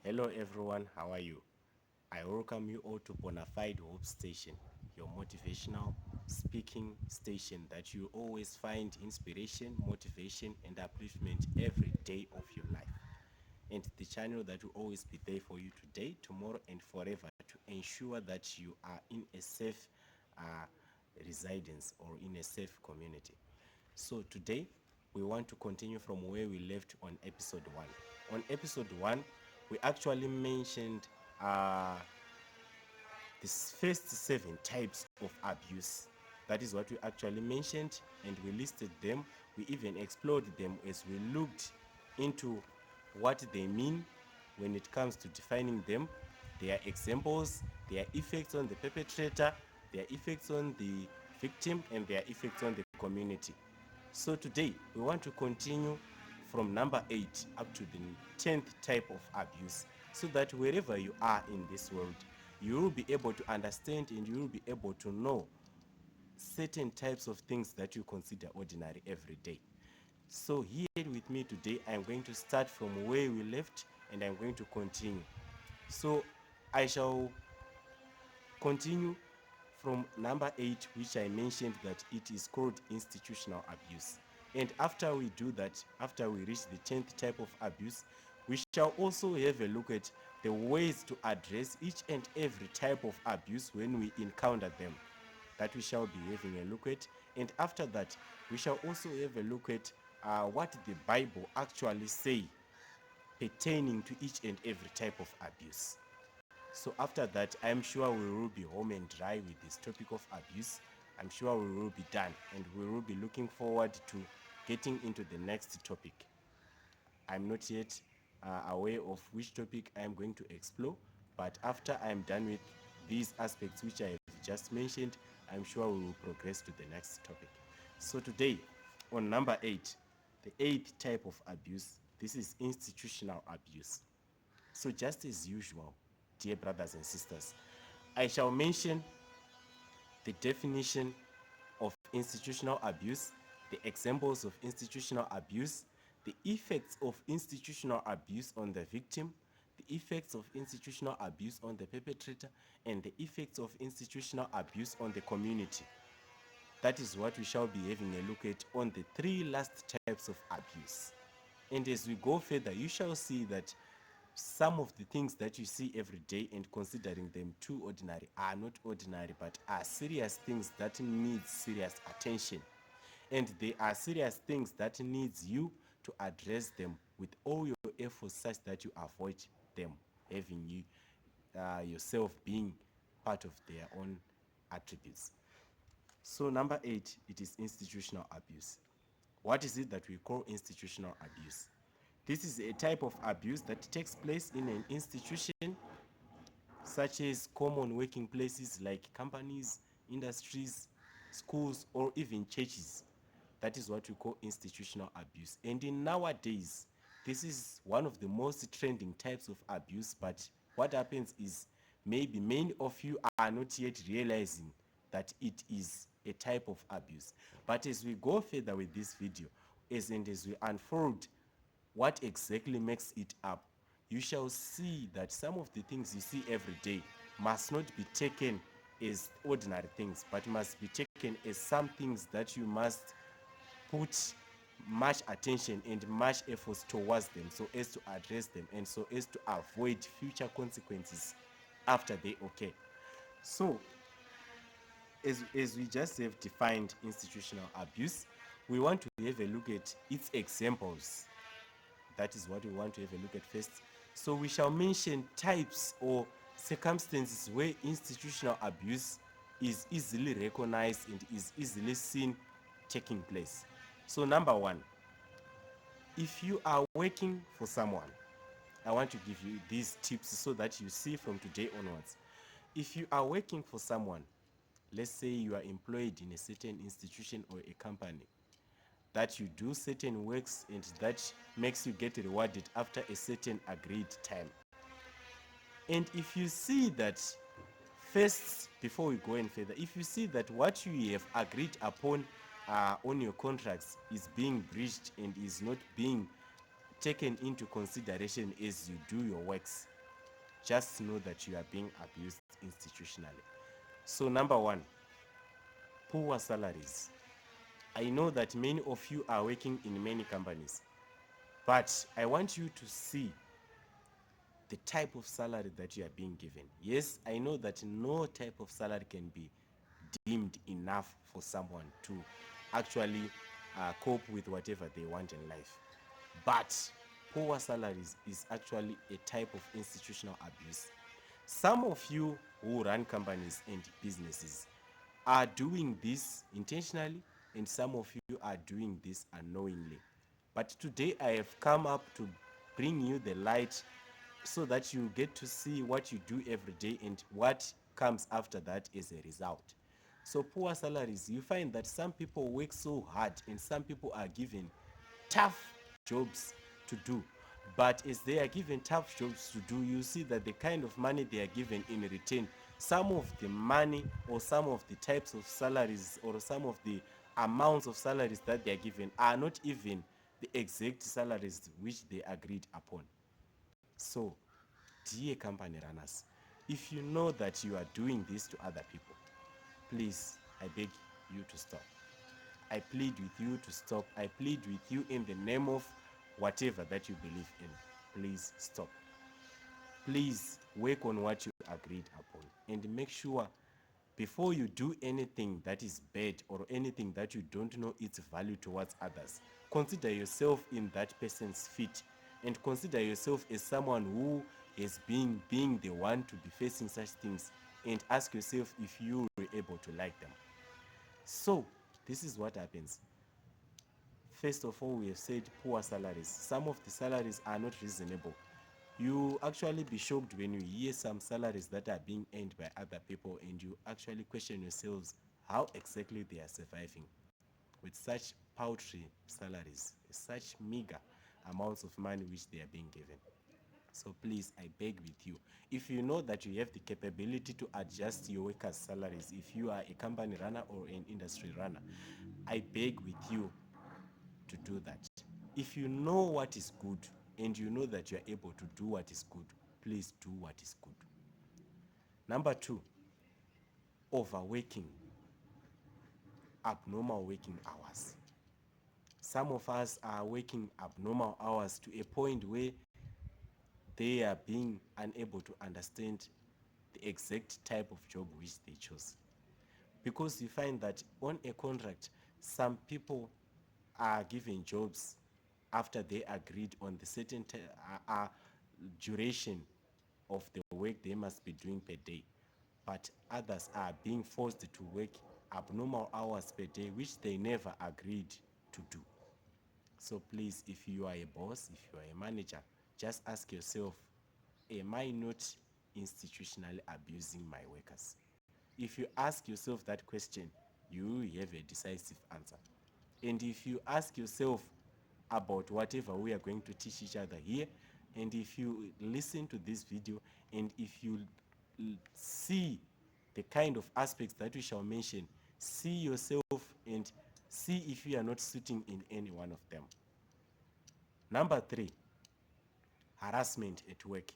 Hello everyone, how are you? I welcome you all to Bonafide Hope Station, your motivational speaking station that you always find inspiration, motivation, and upliftment every day of your life. And the channel that will always be there for you today, tomorrow, and forever to ensure that you are in a safe uh, residence or in a safe community. So today we want to continue from where we left on episode 1. On episode 1, we actually mentioned the first 7 types of abuse. That is what we actually mentioned, and we listed them. We even explored them as we looked into what they mean when it comes to defining them, their examples, their effects on the perpetrator, their effects on the victim, and their effects on the community. So today we want to continue from number 8 up to the 10th type of abuse, so that wherever you are in this world, you will be able to understand and you will be able to know certain types of things that you consider ordinary every day. So here with me today, I'm going to start from where we left and I'm going to continue. So I shall continue from number 8, which I mentioned that it is called institutional abuse. And after we do that, after we reach the 10th type of abuse, we shall also have a look at the ways to address each and every type of abuse when we encounter them. That we shall be having a look at. And after that, we shall also have a look at what the Bible actually say pertaining to each and every type of abuse. So after that, I'm sure we will be home and dry with this topic of abuse. I'm sure we will be done and we will be looking forward to getting into the next topic. I'm not yet aware of which topic I'm going to explore, but after I'm done with these aspects which I have just mentioned, I'm sure we will progress to the next topic. So today, on number 8, the 8th type of abuse, this is institutional abuse. So just as usual, dear brothers and sisters, I shall mention the definition of institutional abuse, the examples of institutional abuse, the effects of institutional abuse on the victim, the effects of institutional abuse on the perpetrator, and the effects of institutional abuse on the community. That is what we shall be having a look at on the 3 last types of abuse. And as we go further, you shall see that some of the things that you see every day and considering them too ordinary are not ordinary but are serious things that need serious attention, and they are serious things that needs you to address them with all your efforts such that you avoid them having you yourself being part of their own attributes. So number 8, it is institutional abuse. What is it that we call institutional abuse? This is a type of abuse that takes place in an institution such as common working places like companies, industries, schools, or even churches. That is what we call institutional abuse. And in nowadays, this is one of the most trending types of abuse, but what happens is maybe many of you are not yet realizing that it is a type of abuse. But as we go further with this video, as we unfold what exactly makes it up, you shall see that some of the things you see every day must not be taken as ordinary things, but must be taken as some things that you must put much attention and much efforts towards them so as to address them and so as to avoid future consequences after they occur. So as we just have defined institutional abuse, we want to have a look at its examples. That is what we want to have a look at first. So we shall mention types or circumstances where institutional abuse is easily recognized and is easily seen taking place. So number 1, if you are working for someone, I want to give you these tips so that you see from today onwards. If you are working for someone, let's say you are employed in a certain institution or a company, that you do certain works and that makes you get rewarded after a certain agreed time. And if you see that, first, before we go any further, if you see that what you have agreed upon on your contracts is being breached and is not being taken into consideration as you do your works, just know that you are being abused institutionally. So number one, poor salaries. I know that many of you are working in many companies, but I want you to see the type of salary that you are being given. Yes, I know that no type of salary can be deemed enough for someone to actually cope with whatever they want in life. But poor salaries is actually a type of institutional abuse. Some of you who run companies and businesses are doing this intentionally, and some of you are doing this unknowingly. But today I have come up to bring you the light so that you get to see what you do every day and what comes after that as a result. So poor salaries, you find that some people work so hard and some people are given tough jobs to do. But as they are given tough jobs to do, you see that the kind of money they are given in return, some of the money or some of the types of salaries or some of the amounts of salaries that they are given are not even the exact salaries which they agreed upon. So, dear company runners, if you know that you are doing this to other people, please, I beg you to stop. I plead with you to stop. I plead with you in the name of whatever that you believe in. Please stop. Please work on what you agreed upon and make sure before you do anything that is bad or anything that you don't know its value towards others, consider yourself in that person's feet and consider yourself as someone who is being the one to be facing such things, and ask yourself if you were able to like them. So this is what happens. First of all, we have said poor salaries. Some of the salaries are not reasonable. You actually be shocked when you hear some salaries that are being earned by other people, and you actually question yourselves how exactly they are surviving with such paltry salaries, such meager amounts of money which they are being given. So please, I beg with you, if you know that you have the capability to adjust your workers' salaries, if you are a company runner or an industry runner, I beg with you to do that. If you know what is good and you know that you are able to do what is good, please do what is good. Number two, overworking, abnormal working hours. Some of us are working abnormal hours to a point where they are being unable to understand the exact type of job which they chose. Because you find that on a contract, some people are given jobs after they agreed on the certain duration of the work they must be doing per day, but others are being forced to work abnormal hours per day which they never agreed to do. So please, if you are a boss, if you are a manager, just ask yourself, am I not institutionally abusing my workers? If you ask yourself that question, you have a decisive answer. And if you ask yourself about whatever we are going to teach each other here, and if you listen to this video, and if you see the kind of aspects that we shall mention, see yourself and see if you are not sitting in any one of them. Number three, harassment at work.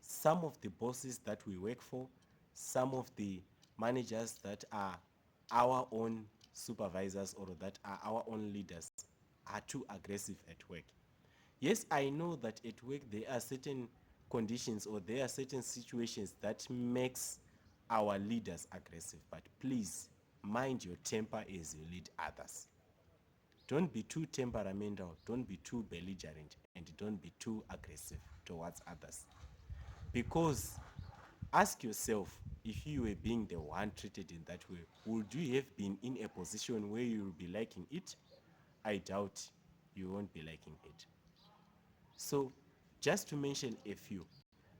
Some of the bosses that we work for, some of the managers that are our own supervisors or that are our own leaders are too aggressive at work. Yes, I know that at work there are certain conditions or there are certain situations that makes our leaders aggressive, but please mind your temper as you lead others. Don't be too temperamental, don't be too belligerent, and don't be too aggressive towards others. Because ask yourself, if you were being the one treated in that way, would you have been in a position where you will be liking it? I doubt you won't be liking it. So, just to mention a few,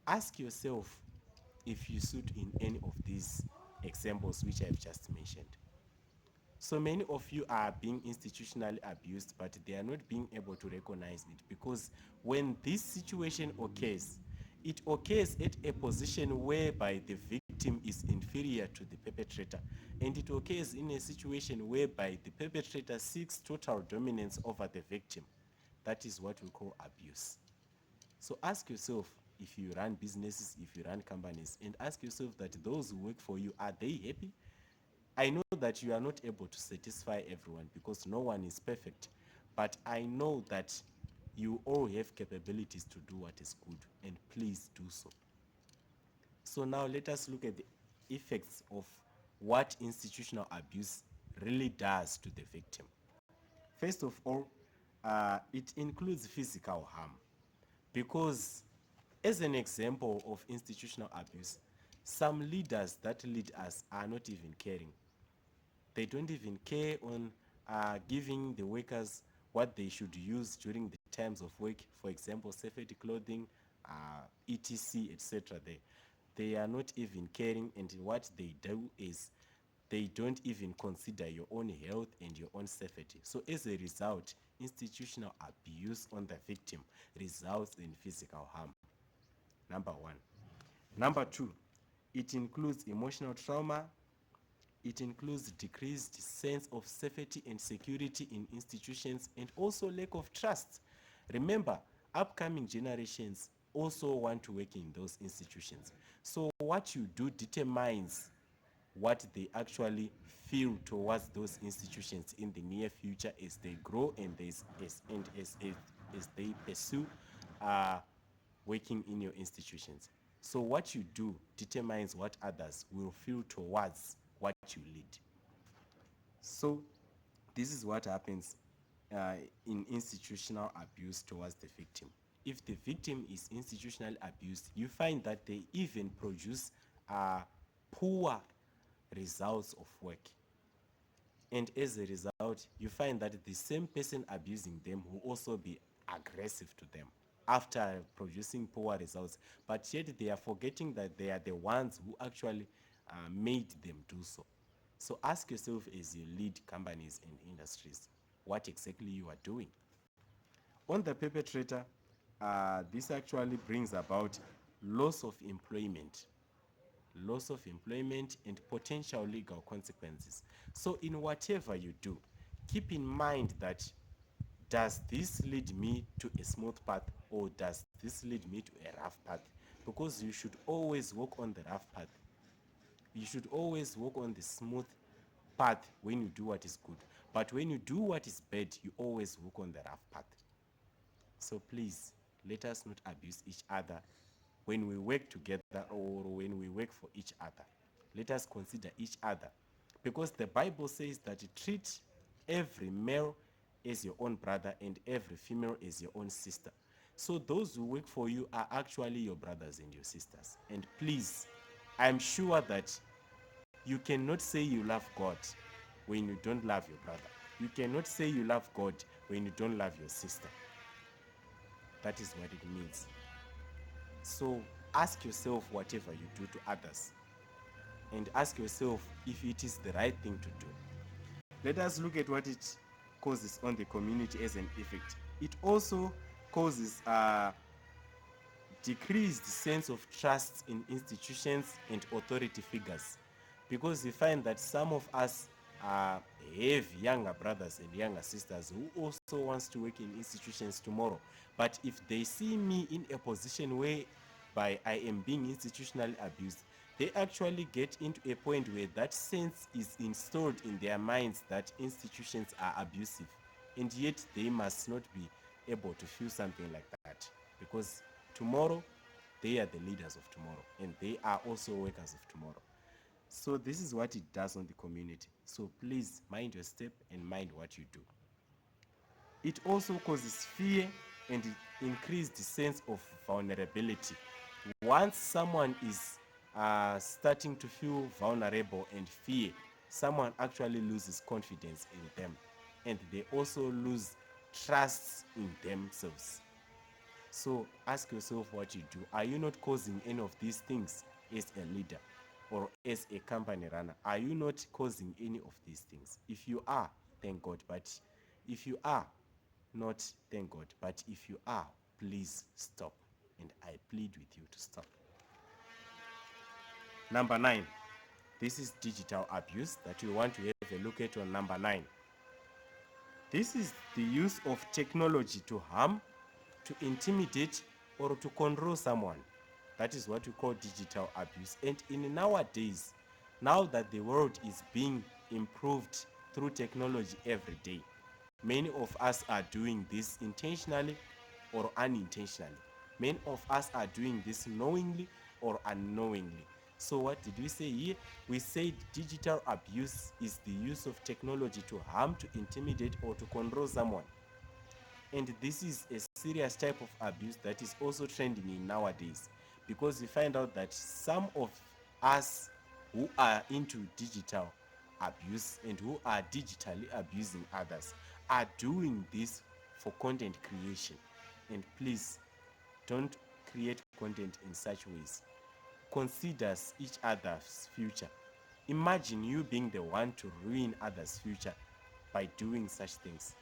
ask yourself if you suit in any of these examples which I've just mentioned. So many of you are being institutionally abused, but they are not being able to recognize it, because when this situation occurs, it occurs at a position whereby the victim is inferior to the perpetrator, and it occurs in a situation whereby the perpetrator seeks total dominance over the victim. That is what we call abuse. So ask yourself, if you run businesses, if you run companies, and ask yourself that those who work for you, are they happy? I know that you are not able to satisfy everyone because no one is perfect, but I know that you all have capabilities to do what is good, and please do so. So now let us look at the effects of what institutional abuse really does to the victim. First of all, it includes physical harm, because as an example of institutional abuse, some leaders that lead us are not even caring. They don't even care on giving the workers what they should use during the times of work, for example, safety clothing, etc., etc. They are not even caring, and what they do is they don't even consider your own health and your own safety. So as a result, institutional abuse on the victim results in physical harm. Number one. Number two, it includes emotional trauma. It includes decreased sense of safety and security in institutions, and also lack of trust. Remember, upcoming generations also want to work in those institutions. So what you do determines what they actually feel towards those institutions in the near future as they grow, and as they pursue uh, working in your institutions. So what you do determines what others will feel towards what you lead. So this is what happens in institutional abuse towards the victim. If the victim is institutionally abused, you find that they even produce poor results of work. And as a result, you find that the same person abusing them will also be aggressive to them after producing poor results. But yet they are forgetting that they are the ones who actually made them do so. So ask yourself, as you lead companies and industries, what exactly you are doing. On the perpetrator, this actually brings about loss of employment, and potential legal consequences. So in whatever you do, keep in mind that, does this lead me to a smooth path, or does this lead me to a rough path? Because you should always walk on the rough path. You should always walk on the smooth path when you do what is good. But when you do what is bad, you always walk on the rough path. So please, let us not abuse each other when we work together or when we work for each other. Let us consider each other, because the Bible says that you treat every male as your own brother and every female as your own sister. So those who work for you are actually your brothers and your sisters. And please, I'm sure that you cannot say you love God when you don't love your brother. You cannot say you love God when you don't love your sister. That is what it means. So ask yourself whatever you do to others, and ask yourself if it is the right thing to do. Let us look at what it causes on the community as an effect. It also causes a decreased sense of trust in institutions and authority figures, because we find that some of us have younger brothers and younger sisters who also wants to work in institutions tomorrow. But if they see me in a position whereby I am being institutionally abused, they actually get into a point where that sense is installed in their minds that institutions are abusive, and yet they must not be able to feel something like that, because tomorrow they are the leaders of tomorrow, and they are also workers of tomorrow. So this is what it does on the community. So please mind your step and mind what you do. It also causes fear and increased sense of vulnerability. Once someone is starting to feel vulnerable and fear, someone actually loses confidence in them, and they also lose trust in themselves. So ask yourself what you do. Are you not causing any of these things as a leader or as a company runner? Are you not causing any of these things? If you are, thank God. But if you are not, thank God. But if you are, please stop. And I plead with you to stop. Number 9. This is digital abuse that we want to have a look at on number 9. This is the use of technology to harm, to intimidate, or to control someone. That is what we call digital abuse. And in nowadays, now that the world is being improved through technology every day, many of us are doing this intentionally or unintentionally. Many of us are doing this knowingly or unknowingly. So what did we say here? We said digital abuse is the use of technology to harm, to intimidate, or to control someone. And this is a serious type of abuse that is also trending in nowadays, because we find out that some of us who are into digital abuse and who are digitally abusing others are doing this for content creation. And please don't create content in such ways. Consider each other's future. Imagine you being the one to ruin others' future by doing such things.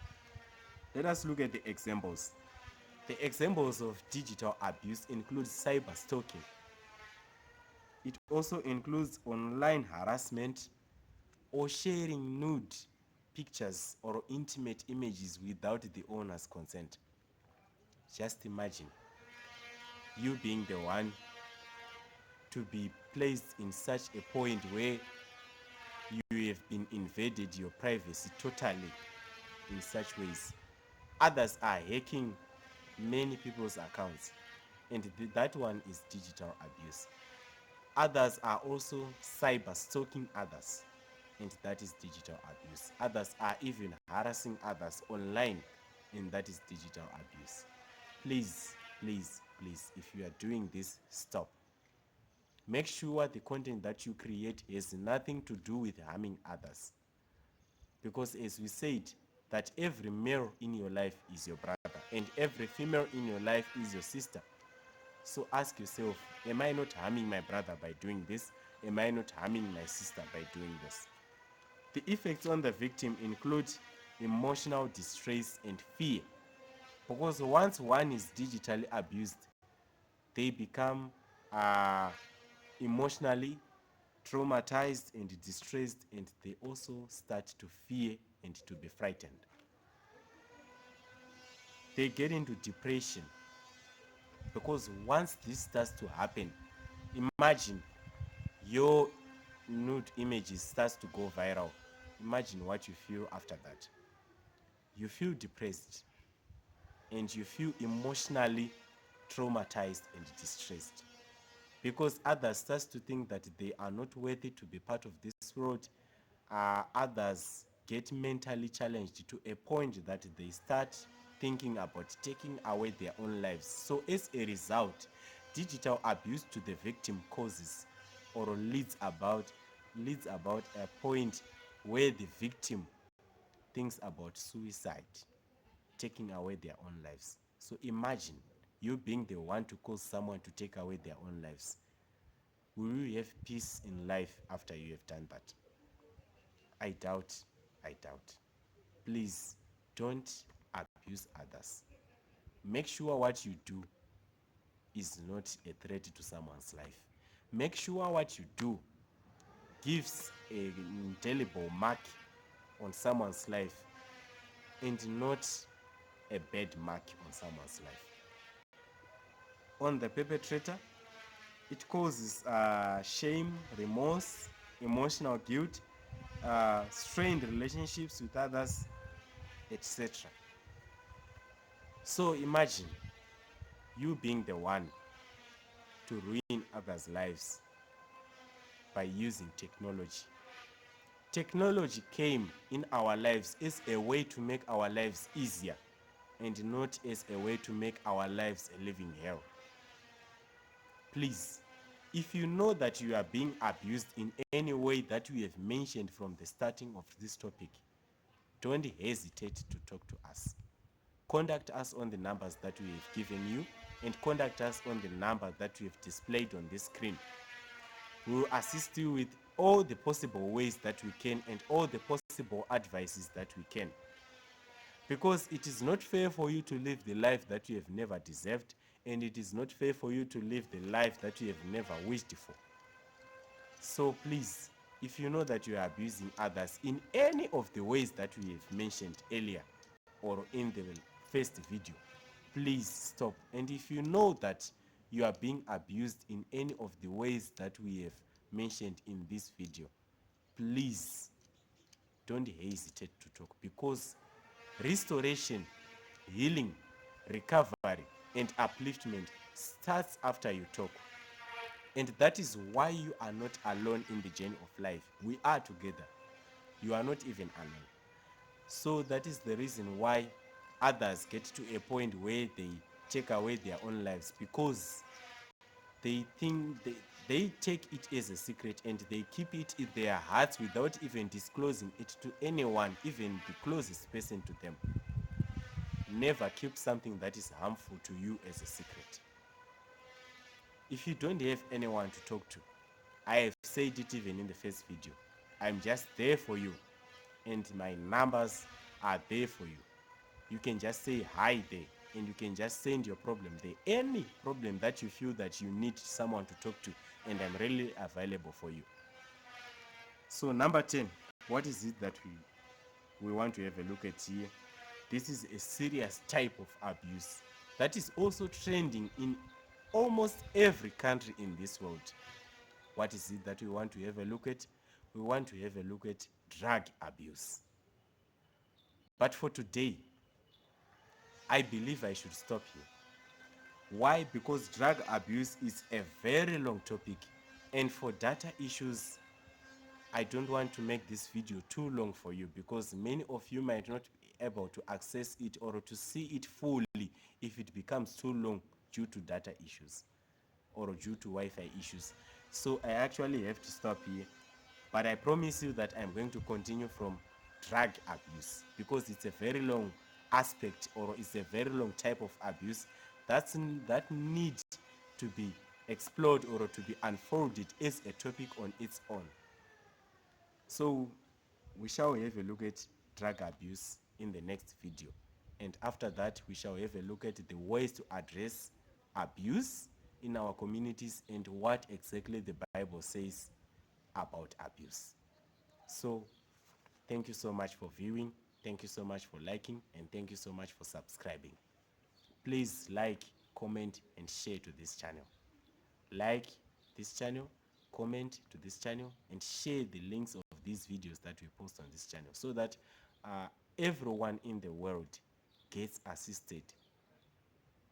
Let us look at the examples. The examples of digital abuse include cyber stalking. It also includes online harassment or sharing nude pictures or intimate images without the owner's consent. Just imagine you being the one to be placed in such a point where you have been invaded your privacy totally in such ways. Others are hacking many people's accounts, and that one is digital abuse. Others are also cyber stalking others, and that is digital abuse. Others are even harassing others online, and that is digital abuse. Please, please, please, if you are doing this, stop. Make sure the content that you create has nothing to do with harming others. Because as we said, that every male in your life is your brother, and every female in your life is your sister. So ask yourself, am I not harming my brother by doing this? Am I not harming my sister by doing this? The effects on the victim include emotional distress and fear. Because once one is digitally abused, they become emotionally traumatized and distressed, and they also start to fear and to be frightened. They get into depression, because once this starts to happen, imagine your nude images starts to go viral. Imagine what you feel after that. You feel depressed and you feel emotionally traumatized and distressed, because others start to think that they are not worthy to be part of this world. Others get mentally challenged to a point that they start thinking about taking away their own lives. So as a result, digital abuse to the victim causes or leads about a point where the victim thinks about suicide, taking away their own lives. So imagine you being the one to cause someone to take away their own lives. Will you have peace in life after you have done that? I doubt. I doubt. Please don't abuse others. Make sure what you do is not a threat to someone's life. Make sure what you do gives an indelible mark on someone's life and not a bad mark on someone's life. On the perpetrator, it causes shame, remorse, emotional guilt, strained relationships with others, etc. So imagine you being the one to ruin others' lives by using technology. Technology came in our lives as a way to make our lives easier and not as a way to make our lives a living hell. Please, if you know that you are being abused in any way that we have mentioned from the starting of this topic, don't hesitate to talk to us. Contact us on the numbers that we have given you, and contact us on the number that we have displayed on this screen. We will assist you with all the possible ways that we can and all the possible advices that we can. Because it is not fair for you to live the life that you have never deserved, and it is not fair for you to live the life that you have never wished for. So please, if you know that you are abusing others in any of the ways that we have mentioned earlier, or in the first video, please stop. And if you know that you are being abused in any of the ways that we have mentioned in this video, please don't hesitate to talk, because restoration, healing, recovery, and upliftment starts after you talk. And that is why you are not alone in the journey of life. We are together. You are not even alone. So that is the reason why others get to a point where they take away their own lives, because they think they take it as a secret and they keep it in their hearts without even disclosing it to anyone, even the closest person to them. Never keep something that is harmful to you as a secret. If you don't have anyone to talk to, I have said it even in the first video, I'm just there for you, and my numbers are there for you. You can just say hi there, and you can just send your problem there. Any problem that you feel that you need someone to talk to, and I'm really available for you. So number 10, what is it that we want to have a look at here? This is a serious type of abuse that is also trending in almost every country in this world. What is it that we want to have a look at? We want to have a look at drug abuse. But for today, I believe I should stop here. Why? Because drug abuse is a very long topic, and for data issues, I don't want to make this video too long for you, because many of you might not be able to access it or to see it fully if it becomes too long due to data issues or due to Wi-Fi issues. So I actually have to stop here, but I promise you that I'm going to continue from drug abuse, because it's a very long aspect, or it's a very long type of abuse that needs to be explored or to be unfolded as a topic on its own. So we shall have a look at drug abuse in the next video, and after that we shall have a look at the ways to address abuse in our communities and what exactly the Bible says about abuse. So thank you so much for viewing, thank you so much for liking, and thank you so much for subscribing. Please like, comment, and share to this channel. Like this channel, comment to this channel, and share the links of these videos that we post on this channel, so that everyone in the world gets assisted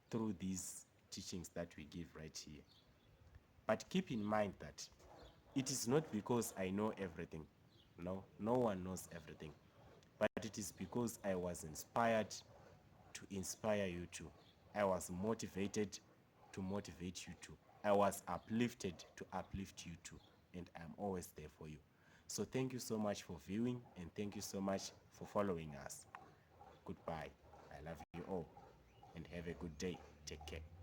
through these teachings that we give right here. But keep in mind that it is not because I know everything. No, no one knows everything. But it is because I was inspired to inspire you too. I was motivated to motivate you too. I was uplifted to uplift you too. And I'm always there for you. So thank you so much for viewing, and thank you so much for following us. Goodbye. I love you all, and have a good day. Take care.